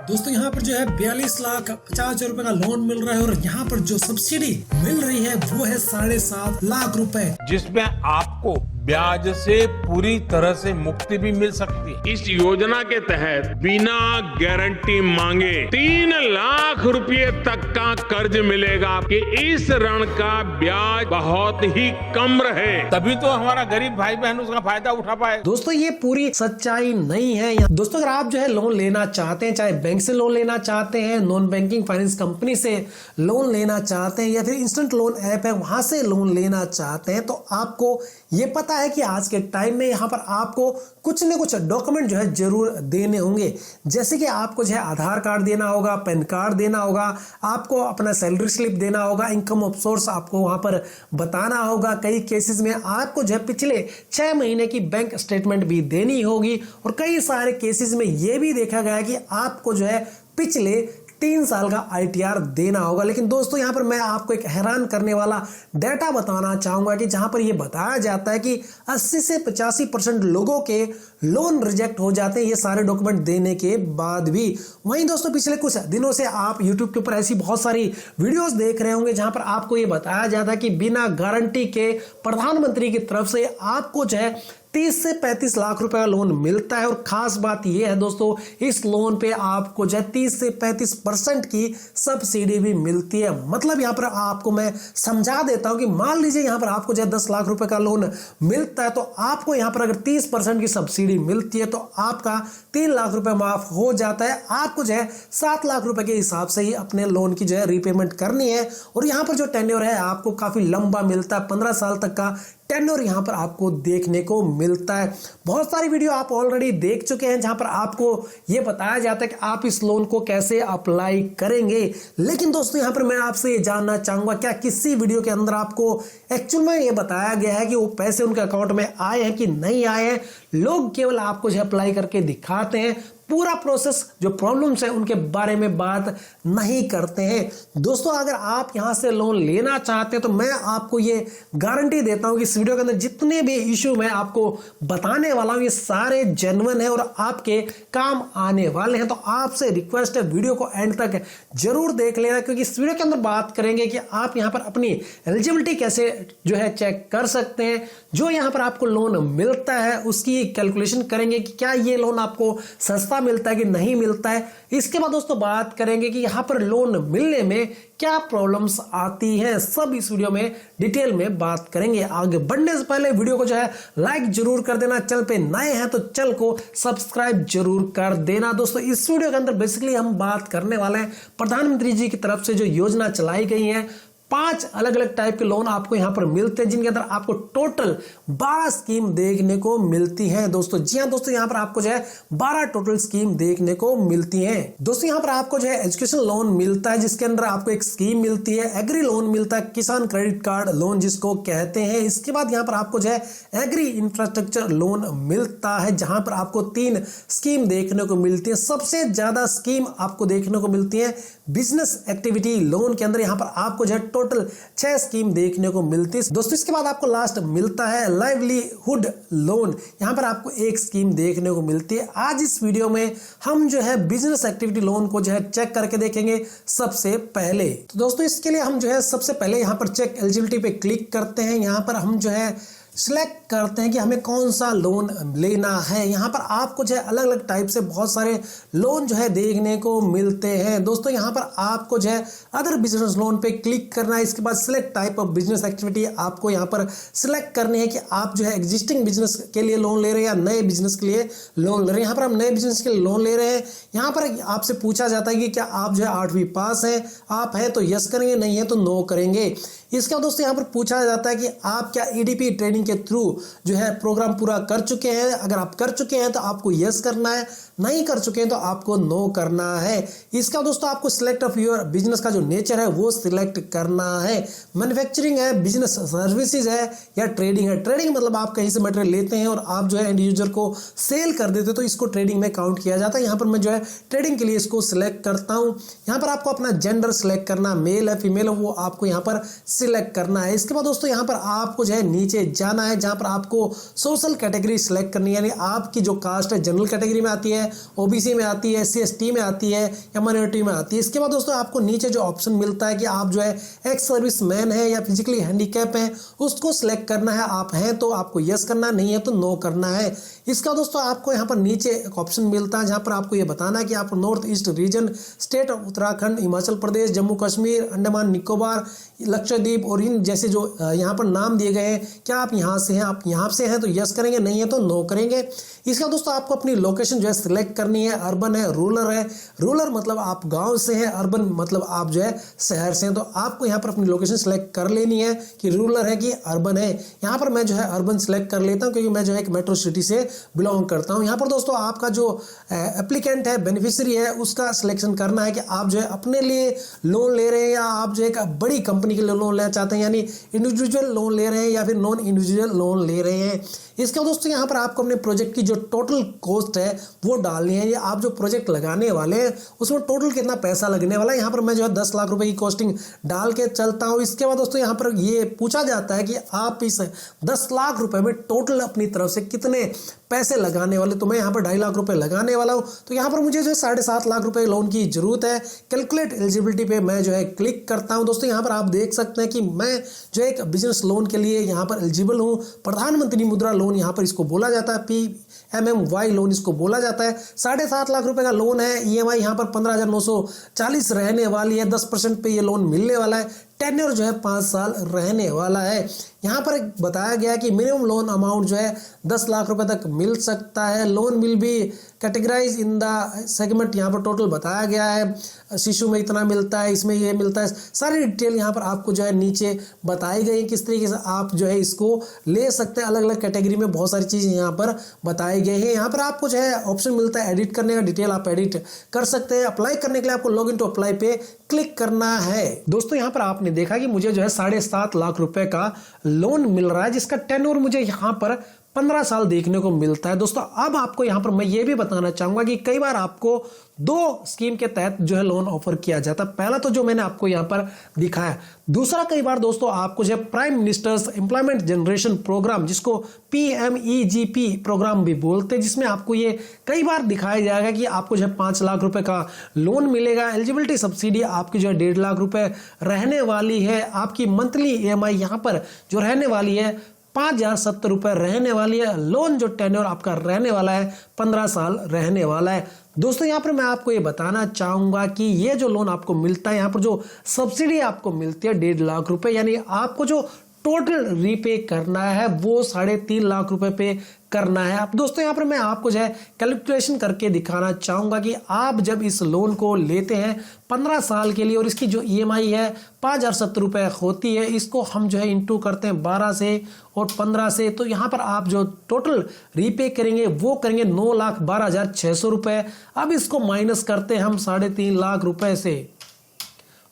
दोस्तों यहाँ पर जो है 42,50,000 रुपए का लोन मिल रहा है और यहाँ पर जो सब्सिडी मिल रही है वो है 7.5 लाख रुपए, जिसमें आपको ब्याज से पूरी तरह से मुक्ति भी मिल सकती है। इस योजना के तहत बिना गारंटी मांगे 3 लाख रुपए तक का कर्ज मिलेगा कि इस ऋण का ब्याज बहुत ही कम रहे, तभी तो हमारा गरीब भाई बहन उसका फायदा उठा पाए। दोस्तों ये पूरी सच्चाई नहीं है। दोस्तों अगर आप जो है लोन लेना चाहते हैं, चाहे बैंक से लोन लेना चाहते हैं, नॉन बैंकिंग फाइनेंस कंपनी से लोन लेना चाहते हैं या फिर इंस्टेंट लोन ऐप है वहां से लोन लेना चाहते हैं, तो आपको ये पता है कि आज के टाइम में यहाँ पर आपको कुछ न कुछ डॉक्यूमेंट जो है जरूर देने होंगे। जैसे कि आपको जो है आधार कार्ड देना होगा, पैन कार्ड देना होगा, आपको अपना सैलरी स्लिप देना होगा, इनकम ऑफ सोर्स आपको वहां पर बताना होगा। कई केसेस में आपको जो है पिछले 6 महीने की बैंक स्टेटमेंट भी देनी होगी और कई सारे केसेस में यह भी देखा गया है कि आपको जो है पिछले 3 साल का ITR देना होगा। लेकिन दोस्तों यहाँ पर मैं आपको एक हैरान करने वाला डेटा बताना चाहूंगा कि जहां पर यह बताया जाता है कि 80 से 85% लोगों के लोन रिजेक्ट हो जाते हैं ये सारे डॉक्यूमेंट देने के बाद भी। वहीं दोस्तों पिछले कुछ दिनों से आप YouTube के ऊपर ऐसी बहुत सारी वीडियोस देख रहे होंगे जहां पर आपको ये बताया जाता है कि बिना गारंटी के प्रधानमंत्री की तरफ से आपको जो है 30 से 35 लाख रुपए का लोन मिलता है। और खास बात यह है दोस्तों, इस लोन पे आपको जो है 30 से 35% की सब्सिडी भी मिलती है। मतलब यहाँ पर आपको मैं समझा देता हूं कि मान लीजिए यहाँ पर आपको जो है 10 लाख रुपए का लोन मिलता है, तो आपको यहाँ पर अगर 30% की सब्सिडी मिलती है तो आपका 3 लाख रुपए माफ हो जाता है। आपको जो है 7 लाख रुपए के हिसाब से ही अपने लोन की जो है रीपेमेंट करनी है। और यहाँ पर जो टेन्योर है आपको काफी लंबा मिलता है, 15 साल तक का टेन्योर यहाँ पर आपको देखने को मिलता है। बहुत सारी वीडियो आप ऑलरेडी देख चुके हैं जहां पर आपको यह बताया जाता है कि आप इस लोन को कैसे अप्लाई करेंगे। लेकिन दोस्तों यहाँ पर मैं आपसे ये जानना चाहूंगा, क्या किसी वीडियो के अंदर आपको एक्चुअल में ये बताया गया है कि वो पैसे उनके अकाउंट में आए हैं कि नहीं आए हैं? लोग केवल आपको जो अप्लाई करके दिखाते हैं, पूरा प्रोसेस जो प्रॉब्लम्स है उनके बारे में बात नहीं करते हैं। दोस्तों अगर आप यहां से लोन लेना चाहते हैं तो मैं आपको ये गारंटी देता हूं कि इस वीडियो के अंदर जितने भी इश्यू मैं आपको बताने वाला हूं ये सारे जेन्युइन है और आपके काम आने वाले हैं। तो आपसे रिक्वेस्ट है वीडियो को एंड तक जरूर देख लेना, क्योंकि इस वीडियो के अंदर बात करेंगे कि आप यहां पर अपनी एलिजिबिलिटी कैसे जो है चेक कर सकते हैं। जो यहां पर आपको लोन मिलता है उसकी कैलकुलेशन करेंगे कि क्या ये लोन आपको सस्ता मिलता है कि नहीं मिलता है। इसके बाद दोस्तों बात करेंगे कि यहां पर लोन मिलने में क्या प्रॉब्लम्स आती हैं, सब इस वीडियो में डिटेल में बात करेंगे। आगे बढ़ने से पहले वीडियो को जो है लाइक जरूर कर देना, चैनल पे नए हैं तो चैनल को सब्सक्राइब जरूर कर देना। दोस्तों इस वीडियो के अंदर बेसिकली हम बात करने वाले हैं प्रधानमंत्री जी की तरफ से जो योजना चलाई गई है। 5 अलग अलग टाइप के लोन आपको यहां पर मिलते हैं, जिनके अंदर आपको टोटल 12 स्कीम देखने को मिलती है। दोस्तों जी हां दोस्तों, यहां पर आपको जो है 12 टोटल स्कीम देखने को मिलती है। दोस्तों यहां पर आपको जो है एजुकेशन लोन मिलता है, जिसके अंदर आपको एक स्कीम मिलती है। एग्री लोन मिलता है, किसान क्रेडिट कार्ड लोन जिसको कहते हैं। इसके बाद यहां पर आपको जो है एग्री इंफ्रास्ट्रक्चर लोन मिलता है, जहां पर आपको 3 स्कीम देखने को मिलती है। सबसे ज्यादा स्कीम आपको देखने को मिलती है बिजनेस एक्टिविटी लोन के अंदर, यहां पर आपको जो है टोटल 6 स्कीम देखने को मिलती है। दोस्तों इसके बाद आपको लास्ट मिलता है लाइवलीहुड लोन, यहां पर आपको 1 स्कीम देखने को मिलती है। आज इस वीडियो में हम जो है बिजनेस एक्टिविटी लोन को जो है चेक करके देखेंगे सबसे पहले। तो दोस्तों इसके लिए हम जो है सबसे पहले यहां पर चेक एलिजिबिलिटी पे क्लिक करते हैं। यहां पर हम जो है सिलेक्ट करते हैं कि हमें कौन सा लोन लेना है। यहाँ पर आपको जो है अलग अलग टाइप से बहुत सारे लोन जो है देखने को मिलते हैं। दोस्तों यहाँ पर आपको जो है अदर बिजनेस लोन पे क्लिक करना है। इसके बाद select type of business activity आपको यहाँ पर सिलेक्ट करनी है कि आप जो है एग्जिस्टिंग बिजनेस के लिए लोन ले रहे हैं या नए बिजनेस के लिए लोन ले रहे हैं। यहाँ पर हम नए बिजनेस के लिए लोन ले रहे हैं। यहाँ पर आपसे पूछा जाता है कि क्या आप जो है 8वीं पास हैं, आप है तो यस करेंगे, नहीं है तो नो करेंगे। इसका दोस्तों यहाँ पर पूछा जाता है कि आप क्या EDP ट्रेनिंग के थ्रू जो है प्रोग्राम पूरा कर चुके हैं। अगर आप कर चुके हैं तो आपको यस करना है, नहीं कर चुके हैं तो आपको नो करना है। इसका दोस्तों आपको सिलेक्ट ऑफ योर बिजनेस का जो नेचर है वो सिलेक्ट करना है। मैन्युफैक्चरिंग है, बिजनेस सर्विसेज है या ट्रेडिंग है। ट्रेडिंग मतलब आप कहीं से मटेरियल लेते हैं और आप जो है एंड यूजर को सेल कर देते हैं, तो इसको ट्रेडिंग में काउंट किया जाता है। यहाँ पर मैं जो है ट्रेडिंग के लिए इसको सिलेक्ट करता हूँ। यहाँ पर आपको अपना जेंडर सिलेक्ट करना, मेल है फीमेल है वो आपको यहाँ पर सिलेक्ट करना है। इसके बाद दोस्तों यहाँ पर आपको जो है नीचे जा जाना है, जहां पर आपको सोशल कैटेगरी सिलेक्ट करनी है, यानी आपकी जो कास्ट है जनरल कैटेगरी में आती है, ओबीसी में आती है, SC/ST में आती है या माइनॉरिटी में आती है। इसके बाद दोस्तों आपको नीचे जो ऑप्शन मिलता है कि आप जो है एक्स सर्विस मैन है या फिजिकली हैंडीकैप है, उसको सिलेक्ट करना है। आप हैं तो आपको यस करना है, नहीं है तो नो करना है। इसका दोस्तों आपको यहाँ पर नीचे एक ऑप्शन मिलता है जहाँ पर आपको ये बताना है कि आप north east region, state of Uttarakhand, Himachal Pradesh, Jammu Kashmir, Andaman Nicobar, Lakshadweep और इन जैसे जो यहाँ पर नाम दिए गए हैं, क्या आप यहाँ से हैं? आप यहाँ से हैं तो यस करेंगे, नहीं है तो नो करेंगे। इसका दोस्तों आपको अपनी लोकेशन जो है सिलेक्ट करनी है, अर्बन है, रूरल है। रूरल मतलब आप गांव से हैं, अर्बन मतलब आप जो है शहर से हैं। तो आपको यहाँ पर अपनी लोकेशन सिलेक्ट कर लेनी है कि रूरल है कि अर्बन है। यहाँ पर मैं जो है अर्बन सिलेक्ट कर लेता हूँ क्योंकि मैं जो है एक मेट्रो सिटी से बिलोंग करता हूँ। यहाँ पर दोस्तों आपका जो एप्लीकेंट है, बेनिफिशियरी है, उसका सिलेक्शन करना है कि आप जो है अपने लिए लोन ले रहे हैं या आप जो एक बड़ी कंपनी के लिए लोन लेना चाहते हैं, यानी इंडिविजुअल लोन ले रहे हैं या फिर नॉन इंडिविजुअल लोन ले रहे हैं। इसका दोस्तों यहाँ पर आपको अपने प्रोजेक्ट की जो टोटल कॉस्ट है वो डालनी है। ये आप जो प्रोजेक्ट लगाने वाले हैं उसमें टोटल कितना पैसा लगने वाला है। यहाँ पर मैं जो है 10 लाख रुपए की कॉस्टिंग डाल के चलता हूँ। इसके बाद दोस्तों यहाँ पर ये पूछा जाता है कि आप इस 10 लाख रुपए में टोटल अपनी तरफ से कितने पैसे लगाने वाले। तो मैं यहाँ पर 2.5 लाख रुपए लगाने वाला हूँ। तो यहाँ पर मुझे जो है 7.5 लाख रुपए लोन की जरूरत है। कैलकुलेट एलिजिबिलिटी पे मैं जो है क्लिक करता हूँ। दोस्तों यहाँ पर आप देख सकते हैं कि मैं जो एक बिजनेस लोन के लिए यहाँ पर एलिजिबल हूँ। प्रधानमंत्री मुद्रा लोन यहाँ पर इसको बोला जाता है, PMMY लोन इसको बोला जाता है। 7.5 लाख रुपए का लोन है। EMI यहाँ पर 15,940 रहने वाली है। 10% पे ये लोन मिलने वाला है। टेन्योर जो है 5 साल रहने वाला है। यहाँ पर बताया गया है कि मिनिमम लोन अमाउंट जो है 10 लाख रुपए तक मिल सकता है। Loan will be categorise in the segment, यहाँ पर टोटल बताया गया है। शिशु में इतना मिलता है, इसमें ये मिलता है, सारी डिटेल यहाँ पर आपको जो है नीचे बताई गई है किस तरीके से आप जो है इसको ले सकते हैं। अलग अलग कैटेगरी में बहुत सारी चीज़ें यहाँ पर बताई गई है। यहाँ पर आपको जो है ऑप्शन मिलता है एडिट करने का, डिटेल आप एडिट कर सकते हैं। अप्लाई करने के लिए आपको लॉग इन टू अप्लाई पे क्लिक करना है। दोस्तों यहाँ पर आपने देखा कि मुझे जो है 7.5 लाख रुपए का लोन मिल रहा है, जिसका टेन्योर मुझे यहाँ पर 15 साल देखने को मिलता है। दोस्तों अब आपको यहाँ पर मैं ये भी बताना चाहूंगा कि कई बार आपको 2 स्कीम के तहत जो है लोन ऑफर किया जाता है। पहला तो जो मैंने आपको यहाँ पर दिखाया, दूसरा कई बार दोस्तों आपको जो है Prime Minister's Employment Generation Programme, जिसको PMEGP प्रोग्राम भी बोलते हैं, जिसमें आपको ये कई बार दिखाया जाएगा कि आपको जो है 5 लाख रुपए का लोन मिलेगा। एलिजिबिलिटी सब्सिडी आपकी जो है 1.5 लाख रुपए रहने वाली है। आपकी मंथली EMI यहाँ पर जो रहने वाली है 5,070 रुपए रहने वाली है। लोन जो टेन्योर आपका रहने वाला है 15 साल रहने वाला है। दोस्तों यहाँ पर मैं आपको ये बताना चाहूंगा कि ये जो लोन आपको मिलता है, यहाँ पर जो सब्सिडी आपको मिलती है 1.5 लाख रुपए, यानी आपको जो टोटल रीपे करना है वो 3.5 लाख रुपए पे करना है। अब दोस्तों यहाँ पर मैं आपको जो है कैलकुलेशन करके दिखाना चाहूंगा कि आप जब इस लोन को लेते हैं 15 साल के लिए और इसकी जो EMI है 5,070 रुपए होती है, इसको हम जो है इंटू करते हैं 12 से और 15 से, तो यहाँ पर आप जो टोटल रीपे करेंगे वो करेंगे 9,12,600 रुपए। अब इसको माइनस करते हैं हम 3.5 लाख रुपए से।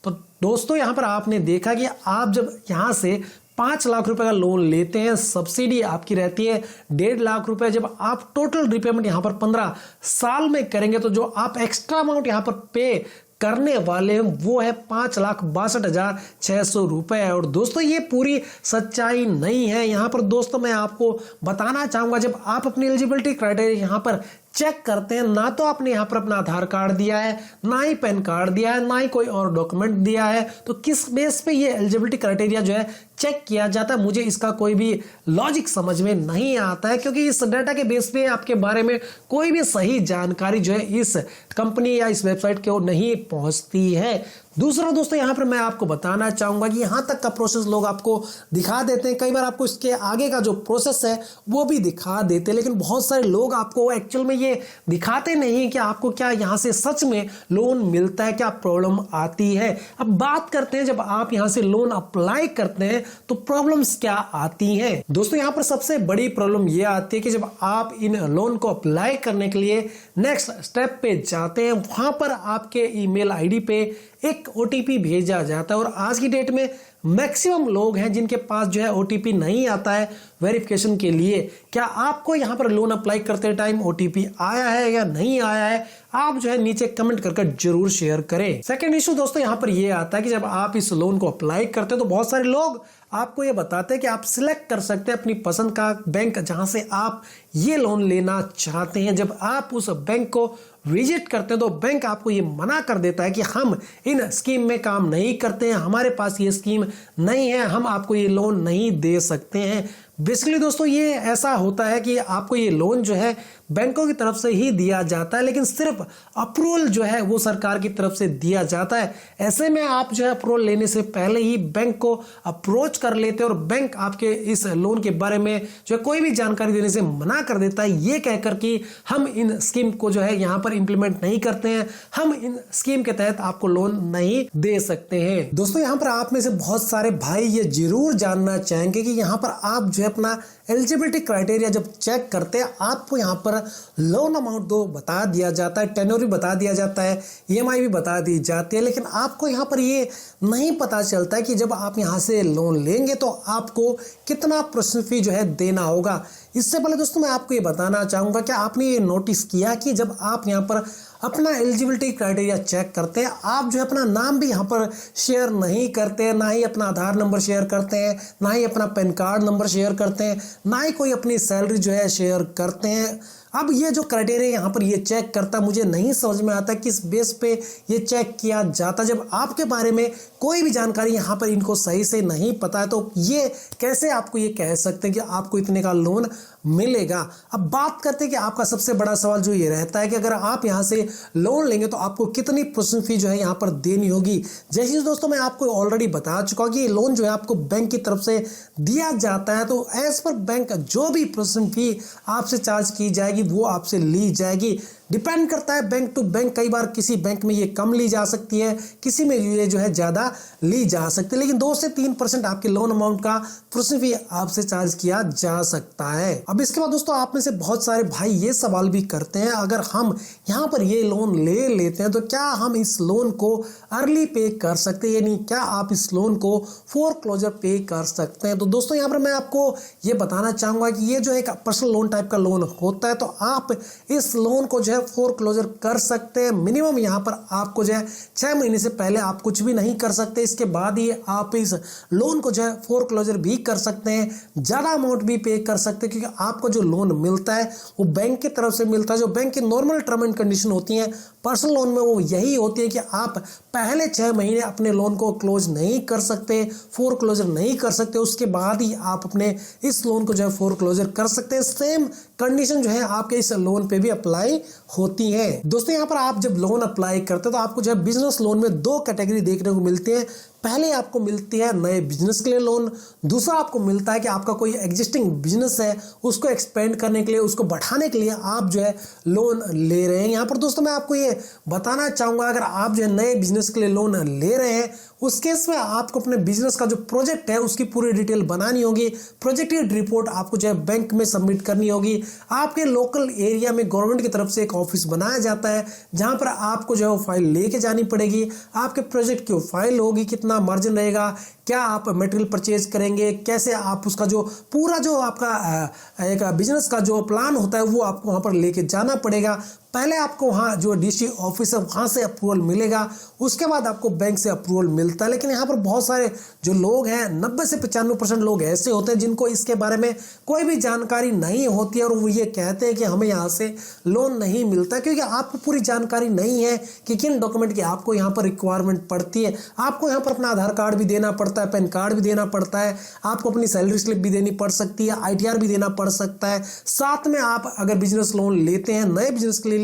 तो दोस्तों यहाँ पर आपने देखा कि आप जब यहाँ से 5 लाख रुपए का लोन लेते हैं, सब्सिडी आपकी रहती है 1.5 लाख रुपए। जब आप टोटल रिपेमेंट यहाँ पर 15 साल में करेंगे तो जो आप एक्स्ट्रा अमाउंट यहाँ पर पे करने वाले हैं वो है 5,62,600 रुपए। और दोस्तों ये पूरी सच्चाई नहीं है। यहाँ पर दोस्तों मैं आपको बताना चाहूंगा, जब आप अपनी एलिजिबिलिटी क्राइटेरिया यहाँ पर चेक करते हैं, ना तो आपने यहाँ पर अपना आधार कार्ड दिया है, ना ही पैन कार्ड दिया है, ना ही कोई और डॉक्यूमेंट दिया है, तो किस बेस पे ये एलिजिबिलिटी क्राइटेरिया जो है चेक किया जाता है, मुझे इसका कोई भी लॉजिक समझ में नहीं आता है, क्योंकि इस डाटा के बेस पे आपके बारे में कोई भी सही जानकारी जो है इस कंपनी या इस वेबसाइट को नहीं पहुंचती है। दूसरा दोस्तों यहाँ पर मैं आपको बताना चाहूंगा कि यहाँ तक का प्रोसेस लोग आपको दिखा देते हैं, कई बार आपको इसके आगे का जो प्रोसेस है वो भी दिखा देते हैं, लेकिन बहुत सारे लोग आपको एक्चुअल में ये दिखाते नहीं कि आपको क्या यहाँ से सच में लोन मिलता है, क्या प्रॉब्लम आती है। अब बात करते हैं, जब आप यहाँ से लोन अप्लाई करते हैं तो प्रॉब्लम्स क्या आती हैं। दोस्तों यहाँ पर सबसे बड़ी प्रॉब्लम ये आती है कि जब आप इन लोन को अप्लाई करने के लिए नेक्स्ट स्टेप पे जाते हैं, वहां पर आपके ईमेल आईडी पे एक OTP भेजा जाता है, और आज की डेट में मैक्सिमम लोग हैं जिनके पास जो है OTP नहीं आता है वेरिफिकेशन के लिए। क्या आपको यहाँ पर लोन अप्लाई करते टाइम OTP आया है या नहीं आया है, आप जो है नीचे कमेंट करके जरूर शेयर करें। सेकंड इशू दोस्तों यहाँ पर ये आता है कि जब आप इस लोन को अप्लाई करते हो तो बहुत सारे लोग आपको ये बताते हैं कि आप सिलेक्ट कर सकते हैं अपनी पसंद का बैंक जहां से आप ये लोन लेना चाहते हैं। जब आप उस बैंक को विजिट करते हैं तो बैंक आपको ये मना कर देता है कि हम इन स्कीम में काम नहीं करते हैं, हमारे पास ये स्कीम नहीं है, हम आपको ये लोन नहीं दे सकते हैं। बेसिकली दोस्तों ये ऐसा होता है कि आपको ये लोन जो है बैंकों की तरफ से ही दिया जाता है, लेकिन सिर्फ अप्रूवल जो है वो सरकार की तरफ से दिया जाता है। ऐसे में आप जो है अप्रूवल लेने से पहले ही बैंक को अप्रोच कर लेते हैं और बैंक आपके इस लोन के बारे में जो है कोई भी जानकारी देने से मना कर देता है, ये कहकर कि हम इन स्कीम को जो है यहाँ पर इंप्लीमेंट नहीं करते हैं, हम इन स्कीम के तहत आपको लोन नहीं दे सकते हैं। दोस्तों यहाँ पर आप में से बहुत सारे भाई ये जरूर जानना चाहेंगे कि यहाँ पर आप जो है अपना एलिजिबिलिटी क्राइटेरिया जब चेक करते हैं आपको यहाँ पर लोन अमाउंट तो बता दिया जाता है, टेन्योर भी बता दिया जाता है, ईएमआई भी बता दी जाती है, लेकिन आपको यहाँ पर ये नहीं पता चलता है कि जब आप यहाँ से लोन लेंगे तो आपको कितना प्रोसेसिंग फी जो है देना होगा। इससे पहले दोस्तों मैं आपको ये बताना चाहूँगा कि आपने ये नोटिस किया कि जब आप यहाँ पर अपना एलिजिबिलिटी क्राइटेरिया चेक करते हैं आप जो है अपना नाम भी यहाँ पर शेयर नहीं करते हैं, ना ही अपना आधार नंबर शेयर करते हैं, ना ही अपना पैन कार्ड नंबर शेयर करते हैं, ना ही कोई अपनी सैलरी जो है शेयर करते हैं। अब ये जो क्राइटेरिया यहाँ पर ये चेक करता मुझे नहीं समझ में आता किस बेस पे ये चेक किया जाता। जब आपके बारे में कोई भी जानकारी यहाँ पर इनको सही से नहीं पता है तो ये कैसे आपको ये कह सकते हैं कि आपको इतने का लोन मिलेगा। अब बात करते हैं कि आपका सबसे बड़ा सवाल जो ये रहता है कि अगर आप यहाँ से लोन लेंगे तो आपको कितनी प्रोसेसिंग फी जो है यहाँ पर देनी होगी। जैसे दोस्तों मैं आपको ऑलरेडी बता चुका हूँ कि ये लोन जो है आपको बैंक की तरफ से दिया जाता है तो एज पर बैंक जो भी प्रोसेसिंग फी आपसे चार्ज की जाएगी वो आपसे ली जाएगी। डिपेंड करता है बैंक टू बैंक, कई बार किसी बैंक में ये कम ली जा सकती है, किसी में ये जो है ज़्यादा ली जा सकती है, लेकिन 2 से 3% आपके लोन अमाउंट का प्रोसेसिंग फी आपसे चार्ज किया जा सकता है। अब इसके बाद दोस्तों आप में से बहुत सारे भाई ये सवाल भी करते हैं अगर हम यहाँ पर ये लोन ले लेते हैं तो क्या हम इस लोन को अर्ली पे कर सकते हैं, यानी क्या आप इस लोन को फोरक्लोजर पे कर सकते हैं। तो दोस्तों यहाँ पर मैं आपको ये बताना चाहूँगा कि ये जो एक पर्सनल लोन टाइप का लोन होता है तो आप इस लोन को जो है फोरक्लोजर कर सकते हैं। मिनिमम यहाँ पर आपको जो है 6 महीने से पहले आप कुछ भी नहीं कर सकते, इसके बाद ही आप इस लोन को जो है फोरक्लोजर भी कर सकते हैं, ज़्यादा अमाउंट भी पे कर सकते हैं क्योंकि आपको जो लोन मिलता है वो बैंक की तरफ से मिलता है। जो बैंक की नॉर्मल टर्म एंड कंडीशन होती हैं पर्सनल लोन में वो यही होती है कि आप पहले 6 महीने अपने लोन को क्लोज नहीं कर सकते, फोरक्लोजर नहीं कर सकते, उसके बाद ही आप अपने इस लोन को जो है फोरक्लोजर कर सकते हैं। सेम कंडीशन जो है आपके इस लोन पे भी अप्लाई होती है। दोस्तों यहाँ पर आप जब लोन अप्लाई करते हैं तो आपको जो है बिजनेस लोन में 2 कैटेगरी देखने को मिलती है। पहले आपको मिलती है नए बिजनेस के लिए लोन, दूसरा आपको मिलता है कि आपका कोई एग्जिस्टिंग बिजनेस है उसको एक्सपेंड करने के लिए, उसको बढ़ाने के लिए आप जो है लोन ले रहे हैं। यहाँ पर दोस्तों मैं आपको ये बताना चाहूँगा अगर आप जो है नए बिजनेस के लिए लोन ले रहे हैं उस केस में आपको अपने बिजनेस का जो प्रोजेक्ट है उसकी पूरी डिटेल बनानी होगी, प्रोजेक्ट रिपोर्ट आपको जो है बैंक में सबमिट करनी होगी। आपके लोकल एरिया में गवर्नमेंट की तरफ से एक ऑफिस बनाया जाता है जहां पर आपको जो है वो फाइल लेके जानी पड़ेगी। आपके प्रोजेक्ट की फाइल होगी, कितना मार्जिन रहेगा, क्या आप मटेरियल परचेज करेंगे, कैसे आप उसका जो पूरा जो आपका एक बिजनेस का जो प्लान होता है वो आपको वहाँ पर लेके जाना पड़ेगा। पहले आपको वहाँ जो डीसी ऑफिस है वहाँ से अप्रूवल मिलेगा, उसके बाद आपको बैंक से अप्रूवल मिलता है। लेकिन यहाँ पर बहुत सारे जो लोग हैं 90 से 95% लोग ऐसे होते हैं जिनको इसके बारे में कोई भी जानकारी नहीं होती है और वो ये कहते हैं कि हमें यहाँ से लोन नहीं मिलता क्योंकि आपको पूरी जानकारी नहीं है कि किन डॉक्यूमेंट की आपको यहाँ पर रिक्वायरमेंट पड़ती है। आपको यहाँ पर अपना आधार कार्ड भी देना पड़ता है, पैन कार्ड भी देना पड़ता है, आपको अपनी सैलरी स्लिप भी देनी पड़ सकती है, ITR भी देना पड़ सकता है। साथ में आप अगर बिजनेस लोन लेते हैं, नए बिजनेस के लिए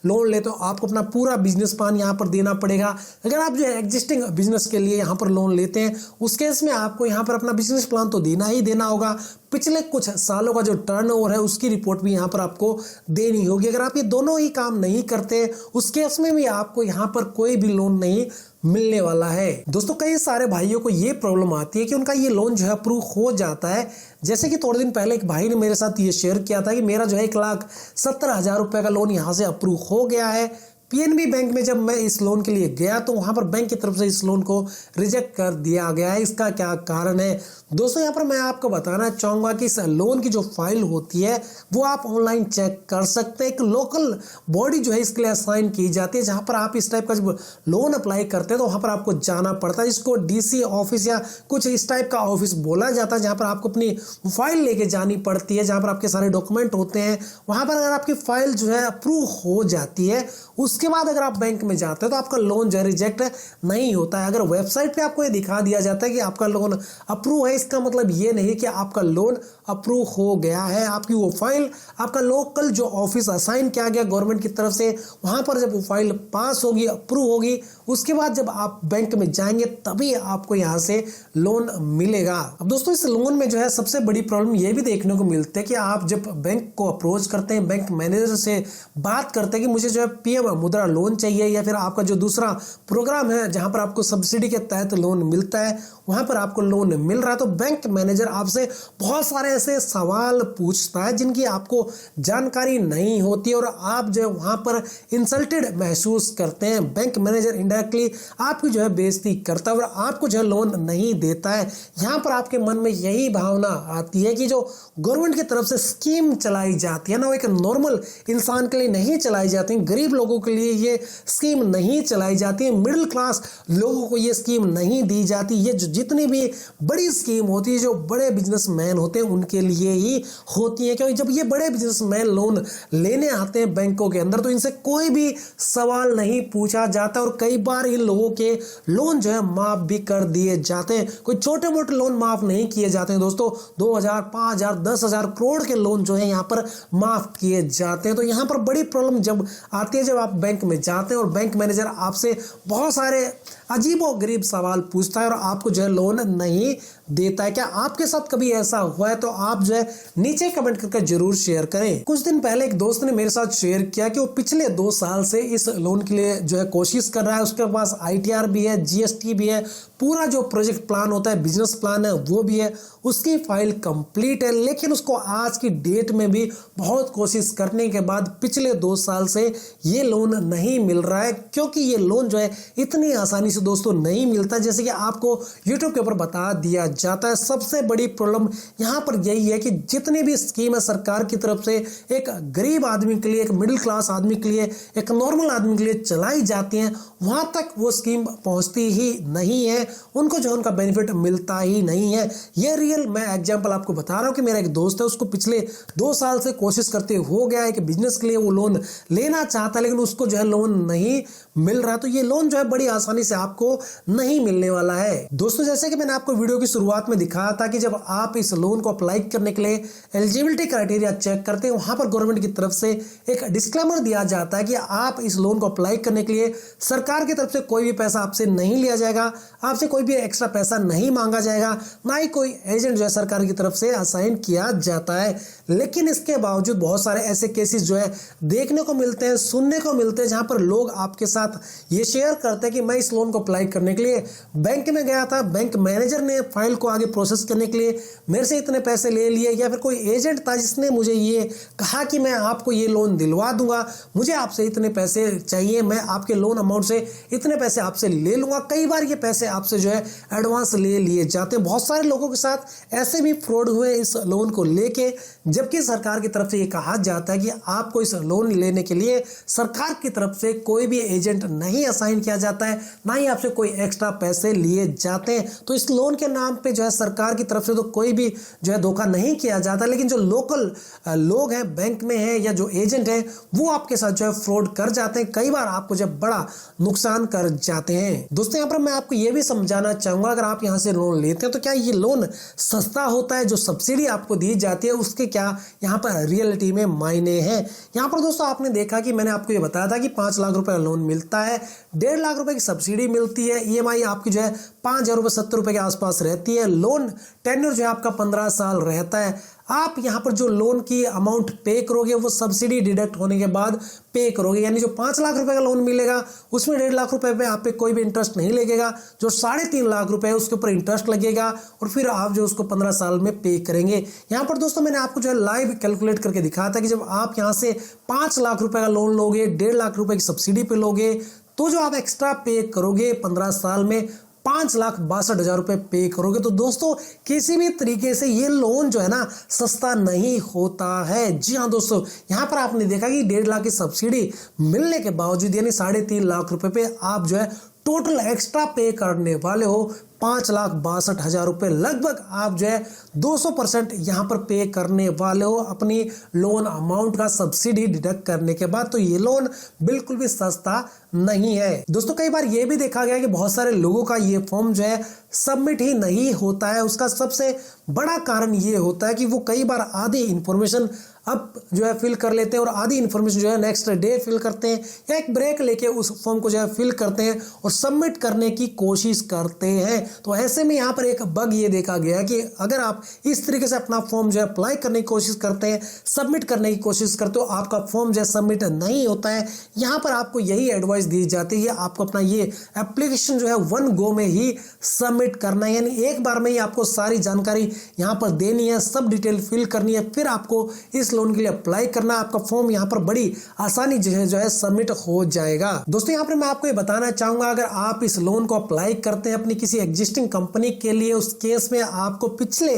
लोन ले तो आपको अपना पूरा बिजनेस प्लान यहाँ पर देना पड़ेगा। अगर आप जो है एग्जिस्टिंग बिजनेस के लिए यहाँ पर लोन लेते हैं उस केस में आपको यहाँ पर अपना बिजनेस प्लान तो देना ही देना होगा। पिछले कुछ सालों का जो टर्नओवर है उसकी रिपोर्ट भी यहाँ पर आपको देनी होगी। अगर आप ये दोनों ही काम नहीं करते उस केस में भी आपको यहाँ पर कोई भी लोन नहीं मिलने वाला है। दोस्तों कई सारे भाइयों को ये प्रॉब्लम आती है कि उनका ये लोन जो है अप्रूव हो जाता है। जैसे कि थोड़े दिन पहले एक भाई ने मेरे साथ ये शेयर किया था कि मेरा जो है 1,70,000 रुपए का लोन यहाँ से अप्रूव हो गया है, पीएनबी बैंक में जब मैं इस लोन के लिए गया तो वहां पर बैंक की तरफ से इस लोन को रिजेक्ट कर दिया गया है। इसका क्या कारण है दोस्तों, यहाँ पर मैं आपको बताना चाहूंगा कि इस लोन की जो फाइल होती है वो आप ऑनलाइन चेक कर सकते हैं। एक लोकल बॉडी जो है इसके लिए असाइन की जाती है, जहां पर आप इस टाइप का जब लोन अप्लाई करते हैं तो वहां पर आपको जाना पड़ता है, जिसको डीसी ऑफिस या कुछ इस टाइप का ऑफिस बोला जाता है, जहां पर आपको अपनी फाइल लेके जानी पड़ती है, जहां पर आपके सारे डॉक्यूमेंट होते हैं। वहां पर अगर आपकी फाइल जो है अप्रूव हो जाती है, उसके बाद अगर आप बैंक में जाते हैं तो आपका लोन जो है रिजेक्ट नहीं होता है। अगर वेबसाइट पे आपको ये दिखा दिया जाता है कि आपका लोन अप्रूव है, इसका मतलब ये नहीं कि आपका लोन अप्रूव हो गया है। आपकी वो फाइल आपका लोकल जो ऑफिस असाइन किया गया गवर्नमेंट की तरफ से, वहां पर जब वो फाइल पास होगी, अप्रूव होगी, उसके बाद जब आप बैंक में जाएंगे तभी आपको यहां से लोन मिलेगा। अब दोस्तों इस लोन में जो है सबसे बड़ी प्रॉब्लम ये भी देखने को मिलती है कि आप जब बैंक को अप्रोच करते हैं, बैंक मैनेजर से बात करते हैं कि मुझे जो है पीएम मुद्रा लोन चाहिए, या फिर आपका जो दूसरा प्रोग्राम है जहां पर आपको सब्सिडी के तहत लोन मिलता है, वहां पर आपको लोन मिल रहा है, तो बैंक मैनेजर आपसे बहुत सारे ऐसे सवाल पूछता है जिनकी आपको जानकारी नहीं होती है और आप जो है वहां पर इंसल्टेड महसूस करते हैं। बैंक मैनेजर इनडायरेक्टली आपकी जो है बेइज्जती करता है और आपको जो है लोन नहीं देता है। यहां पर आपके मन में यही भावना आती है कि जो गवर्नमेंट की तरफ से स्कीम चलाई जाती है ना, वो एक नॉर्मल इंसान के लिए नहीं चलाई जाती, गरीब लोगों के लिए ये स्कीम नहीं चलाई जाती है, मिडिल क्लास लोगों को ये स्कीम नहीं दी जाती। ये जितनी भी बड़ी स्कीम होती है, जो बड़े बिजनेसमैन होते हैं उनके लिए ही होती है, क्योंकि जब ये बड़े बिजनेसमैन लोन लेने आते हैं बैंकों के अंदर तो इनसे कोई भी सवाल नहीं पूछा जाता और कई बार इन लोगों के लोन जो है माफ भी कर दिए जाते हैं। कोई छोटे मोटे लोन माफ नहीं किए जाते हैं दोस्तों, 2000, 5000, 10,000 करोड़ के लोन जो है यहाँ पर माफ किए जाते हैं। तो यहाँ पर बड़ी प्रॉब्लम जब आती है, जब आप बैंक में जाते हैं और बैंक मैनेजर आपसे बहुत सारे अजीबो गरीब सवाल पूछता है और आपको जो है लोन नहीं देता है। क्या आपके साथ कभी ऐसा हुआ है? तो आप जो है नीचे कमेंट करके जरूर शेयर करें। कुछ दिन पहले एक दोस्त ने मेरे साथ शेयर किया कि वो पिछले 2 साल से इस लोन के लिए जो है कोशिश कर रहा है, उसके पास ITR भी है, GST भी है, पूरा जो प्रोजेक्ट प्लान होता है, बिजनेस प्लान है वो भी है, उसकी फाइल कंप्लीट है, लेकिन उसको आज की डेट में भी बहुत कोशिश करने के बाद पिछले 2 साल से ये लोन नहीं मिल रहा है, क्योंकि ये लोन जो है इतनी आसानी से दोस्तों नहीं मिलता जैसे कि आपको यूट्यूब के ऊपर बता दिया जाता है। सबसे बड़ी प्रॉब्लम यहाँ पर यही है कि जितनी भी स्कीम है सरकार की तरफ से एक गरीब आदमी के लिए, एक मिडिल क्लास आदमी के लिए, एक नॉर्मल आदमी के लिए चलाई जाती हैं, वहां तक वो स्कीम पहुंचती ही नहीं है, उनको जो उनका बेनिफिट मिलता ही नहीं है। ये रियल मैं एग्जांपल आपको बता रहा हूं कि मेरा एक दोस्त है, उसको पिछले 2 साल से कोशिश करते हो गया है कि बिजनेस के लिए वो लोन लेना चाहता है, लेकिन उसको जो है लोन नहीं मिल रहा। तो ये लोन जो है बड़ी आसानी से आपको नहीं मिलने वाला है। दोस्तों जैसे कि मैंने आपको वीडियो की शुरुआत में दिखाया था कि जब आप इस लोन को अप्लाई करने के लिए एलिजिबिलिटी क्राइटेरिया चेक करते हैं, वहां पर गवर्नमेंट की तरफ से एक डिस्क्लेमर दिया जाता है कि आप इस लोन को अप्लाई करने के लिए सरकार की तरफ से कोई भी पैसा आपसे नहीं लिया जाएगा, आपसे कोई भी एक्स्ट्रा पैसा नहीं मांगा जाएगा, ना ही कोई एजेंट जो है सरकार की तरफ से असाइन किया जाता है। लेकिन इसके बावजूद बहुत सारे ऐसे केसेस जो है देखने को मिलते हैं, सुनने को मिलते हैं, जहां पर लोग आपके साथ ये शेयर करते हैं कि मैं इस लोन को अप्लाई करने के लिए बैंक में गया था, बैंक मैनेजर ने फाइल को आगे प्रोसेस करने के लिए मेरे से इतने पैसे ले लिए, या फिर कोई एजेंट था जिसने मुझे ये कहा कि मैं आपको ये लोन दिलवा दूंगा, मुझे आपसे इतने पैसे चाहिए, मैं आपके लोन अमाउंट से इतने पैसे आपसे ले लूंगा। कई बार ये पैसे आपसे जो है एडवांस ले लिए जाते हैं। बहुत सारे लोगों के साथ ऐसे भी फ्रॉड हुए इस लोन को लेके, जबकि सरकार की तरफ से ये कहा जाता है कि आपको इस लोन लेने के लिए सरकार की तरफ से कोई भी एजेंट नहीं असाइन किया जाता है, ना ही आपसे कोई एक्स्ट्रा पैसे लिए जाते हैं। तो इस लोन के नाम पे जो है सरकार की तरफ से तो कोई भी जो है धोखा नहीं किया जाता, लेकिन जो लोकल लोग हैं, बैंक में है या जो एजेंट है, वो आपके साथ जो है फ्रॉड कर जाते हैं, कई बार आपको जो बड़ा नुकसान कर जाते हैं। दोस्तों यहाँ पर मैं आपको ये भी समझाना चाहूंगा, अगर आप यहाँ से लोन लेते हैं तो क्या ये लोन सस्ता होता है? जो सब्सिडी आपको दी जाती है उसके क्या यहाँ पर रियलिटी में मायने हैं? यहाँ पर दोस्तों आपने देखा कि मैंने आपको ये बताया था कि 5 लाख रुपए लोन मिलता है, 1.5 लाख रुपए की सब्सिडी मिलती है, EMI आपकी जो है 5,070 के आसपास रहती है। लोन टेन्योर जो है आपका 15 साल रहता है। आप यहाँ पर जो लोन की अमाउंट पे करोगे वो सब्सिडी डिडक्ट होने के बाद पे करोगे, यानी जो 5 लाख रुपए का लोन मिलेगा उसमें 1.5 लाख रुपए पे आप पे कोई भी इंटरेस्ट नहीं लगेगा। जो 3.5 लाख रुपए है उसके ऊपर इंटरेस्ट लगेगा और फिर आप जो उसको 15 साल में पे करेंगे। यहाँ पर दोस्तों मैंने आपको जो है लाइव कैलकुलेट करके दिखाया था कि जब आप यहाँ से 5 लाख रुपए का लोन लोगे, 1.5 लाख रुपए की सब्सिडी पे लोगे, तो जो आप एक्स्ट्रा पे करोगे 15 साल में 5,62,000 रुपए पे करोगे। तो दोस्तों किसी भी तरीके से ये लोन जो है ना सस्ता नहीं होता है। जी हाँ दोस्तों, यहाँ पर आपने देखा कि 1.5 लाख की सब्सिडी मिलने के बावजूद यानी 3.5 लाख रुपए पे आप जो है टोटल एक्स्ट्रा पे करने वाले हो 5,62,000 रुपए। लगभग आप जो है 200% यहाँ पर पे करने वाले हो अपनी लोन अमाउंट का सब्सिडी डिडक्ट करने के बाद। तो ये लोन बिल्कुल भी सस्ता नहीं है दोस्तों। कई बार ये भी देखा गया कि बहुत सारे लोगों का ये फॉर्म जो है सबमिट ही नहीं होता है। उसका सबसे बड़ा कारण ये होता है कि वो कई बार आधी इंफॉर्मेशन अब जो है फिल कर लेते हैं और आधी इंफॉर्मेशन जो है नेक्स्ट डे फिल करते हैं या एक ब्रेक लेके उस फॉर्म को जो है फिल करते हैं और सबमिट करने की कोशिश करते हैं। तो ऐसे में यहाँ पर एक बग ये देखा गया है कि अगर आप इस तरीके से अपना फॉर्म जो है अप्लाई करने की कोशिश करते हैं, सबमिट करने की कोशिश करते हो, आपका फॉर्म जो है सबमिट नहीं होता है। यहाँ पर आपको यही एडवाइस दी जाती है कि आपको अपना ये एप्लीकेशन जो है 1 गो में ही सबमिट करना है, यानी एक बार में ही आपको सारी जानकारी यहाँ पर देनी है, सब डिटेल फिल करनी है, फिर आपको इस लोन के लिए अप्लाई करना। आपका फॉर्म यहाँ पर बड़ी आसानी जो है सबमिट हो जाएगा। दोस्तों यहाँ पर मैं आपको ये बताना चाहूंगा, अगर आप इस लोन को अप्लाई करते हैं अपनी किसी एग्जिस्टिंग कंपनी के लिए, उस केस में आपको पिछले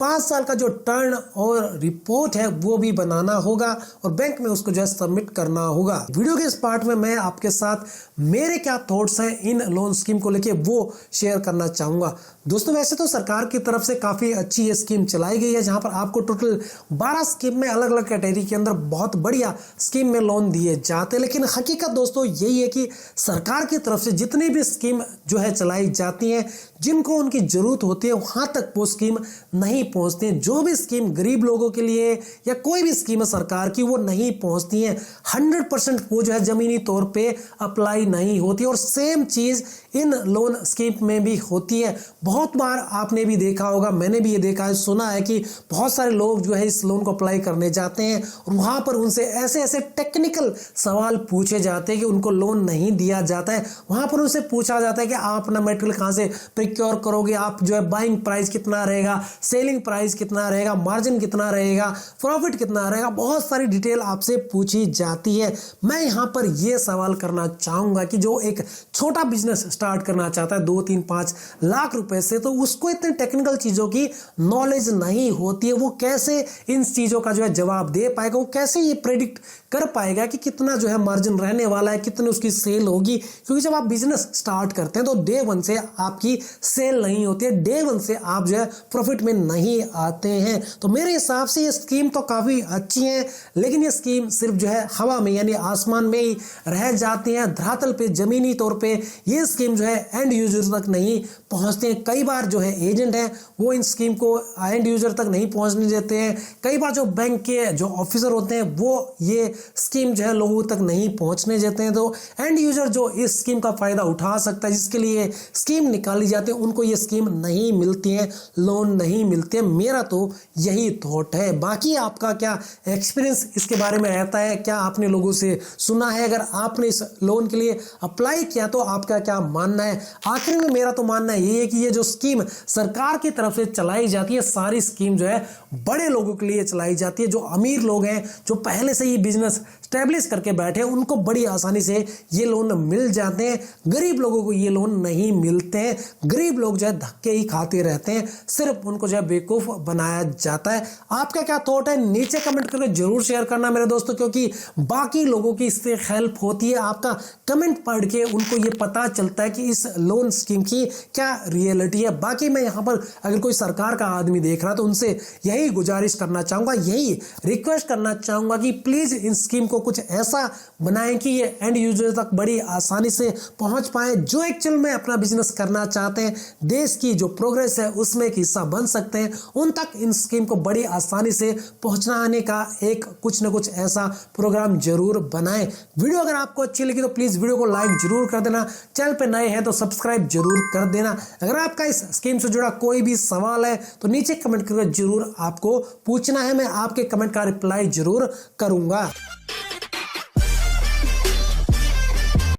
5 साल का जो टर्न और रिपोर्ट है वो भी बनाना होगा और बैंक में उसको जो है सबमिट करना होगा। वीडियो के इस पार्ट में मैं आपके साथ मेरे क्या थॉट्स हैं इन लोन स्कीम को लेके वो शेयर करना चाहूंगा। दोस्तों वैसे तो सरकार की तरफ से काफी अच्छी ये स्कीम चलाई गई है, जहां पर आपको टोटल 12 स्कीम में अलग अलग कैटेगरी के अंदर बहुत बढ़िया स्कीम में लोन दिए जाते हैं। लेकिन हकीकत दोस्तों यही है कि सरकार की तरफ से जितनी भी स्कीम जो है चलाई जाती हैं, जिनको उनकी जरूरत होती है वहां तक वो स्कीम नहीं पहुंचती हैं। जो भी स्कीम गरीब लोगों के लिए या कोई भी स्कीम है सरकार की वो नहीं पहुंचती हैं। 100% वो जो है जमीनी तौर पे अप्लाई नहीं होती और सेम चीज इन लोन स्कीम में भी होती है। बहुत बार आपने भी देखा होगा, मैंने भी ये देखा है, सुना है कि बहुत सारे लोग जो है इस लोन को अप्लाई करने जाते हैं और वहां पर उनसे ऐसे ऐसे टेक्निकल सवाल पूछे जाते हैं कि उनको लोन नहीं दिया जाता है। वहां पर उनसे पूछा जाता है कि आप अपना मटेरियल कहां से प्रिक्योर करोगे, आप जो है बाइंग प्राइस कितना रहेगा, सेलिंग प्राइस कितना रहेगा, मार्जिन कितना रहेगा, प्रॉफिट कितना रहेगा, बहुत सारी डिटेल आपसे पूछी जाती है। मैं यहां पर यह सवाल करना चाहूंगा कि जो एक छोटा बिजनेस स्टार्ट करना चाहता है 2, 3, 5 लाख रुपए से, तो उसको इतने टेक्निकल चीजों की नॉलेज नहीं होती है। वो कैसे इन चीजों का जो है जवाब दे पाएगा, वो कैसे ये प्रेडिक्ट कर पाएगा कि कितना जो है मार्जिन रहने वाला है, कितनी उसकी सेल होगी। क्योंकि जब आप बिजनेस स्टार्ट करते हैं तो डे 1 से आपकी सेल नहीं होती है, डे 1 से आप जो है प्रॉफिट में नहीं आते हैं। तो मेरे हिसाब से ये स्कीम तो काफी अच्छी है, लेकिन ये स्कीम सिर्फ जो है हवा में यानी आसमान में ही रह जाती है। धरातल पे जमीनी तौर पे ये स्कीम जो है एंड यूजर तक नहीं पहुंचते हैं। कई बार जो है एजेंट है वो इन स्कीम को एंड यूजर तक नहीं पहुंचने देते हैं। कई बार जो बैंक के जो ऑफिसर होते हैं वो ये स्कीम जो है लोगों तक नहीं पहुंचने देते हैं। तो एंड यूजर जो इस स्कीम का फायदा उठा सकता है, जिसके लिए स्कीम निकाली जाती है, उनको ये स्कीम नहीं मिलती है, लोन नहीं मिलते हैं। मेरा तो यही थॉट है। बाकी आपका क्या एक्सपीरियंस इसके बारे में रहता है, क्या आपने लोगों से सुना है, अगर आपने इस लोन के लिए अप्लाई किया तो आपका क्या मानना है। आखिर में मेरा तो मानना यही है कि ये जो स्कीम सरकार की तरफ से चलाई जाती है, सारी स्कीम जो है बड़े लोगों के लिए चलाई जाती है। जो अमीर लोग हैं, जो पहले से ही बिजनेस स्टैब्लिश करके बैठे हैं, उनको बड़ी आसानी से ये लोन मिल जाते हैं। गरीब लोगों को ये लोन नहीं मिलते हैं। गरीब लोग जो है धक्के ही खाते रहते हैं, सिर्फ उनको जो है बेवकूफ बनाया जाता है। आपका क्या थॉट है नीचे कमेंट करके जरूर शेयर करना मेरे दोस्तों, क्योंकि बाकी लोगों की इससे हेल्प होती है। आपका कमेंट पढ़ के उनको ये पता चलता है कि इस लोन स्कीम की क्या रियलिटी है। बाकी मैं यहाँ पर अगर कोई सरकार का आदमी देख रहा तो उनसे यही गुजारिश करना चाहूंगा, यही रिक्वेस्ट करना चाहूंगा कि प्लीज इन स्कीम को कुछ ऐसा बनाएं कि ये एंड यूजर तक बड़ी आसानी से पहुंच पाए। जो एक्चुअल में अपना बिजनेस करना चाहते हैं, देश की जो प्रोग्रेस है उसमें एक हिस्सा बन सकते हैं, उन तक इन स्कीम को बड़ी आसानी से पहुंचाने का एक कुछ न कुछ ऐसा प्रोग्राम जरूर बनाएं। वीडियो अगर आपको अच्छी लगी तो प्लीज वीडियो को लाइक जरूर कर देना, चैनल पे नए हैं तो सब्सक्राइब जरूर कर देना। अगर आपका इस स्कीम से जुड़ा कोई भी सवाल है तो नीचे कमेंट करके जरूर आपको पूछना है, मैं आपके कमेंट का रिप्लाई जरूर करूंगा।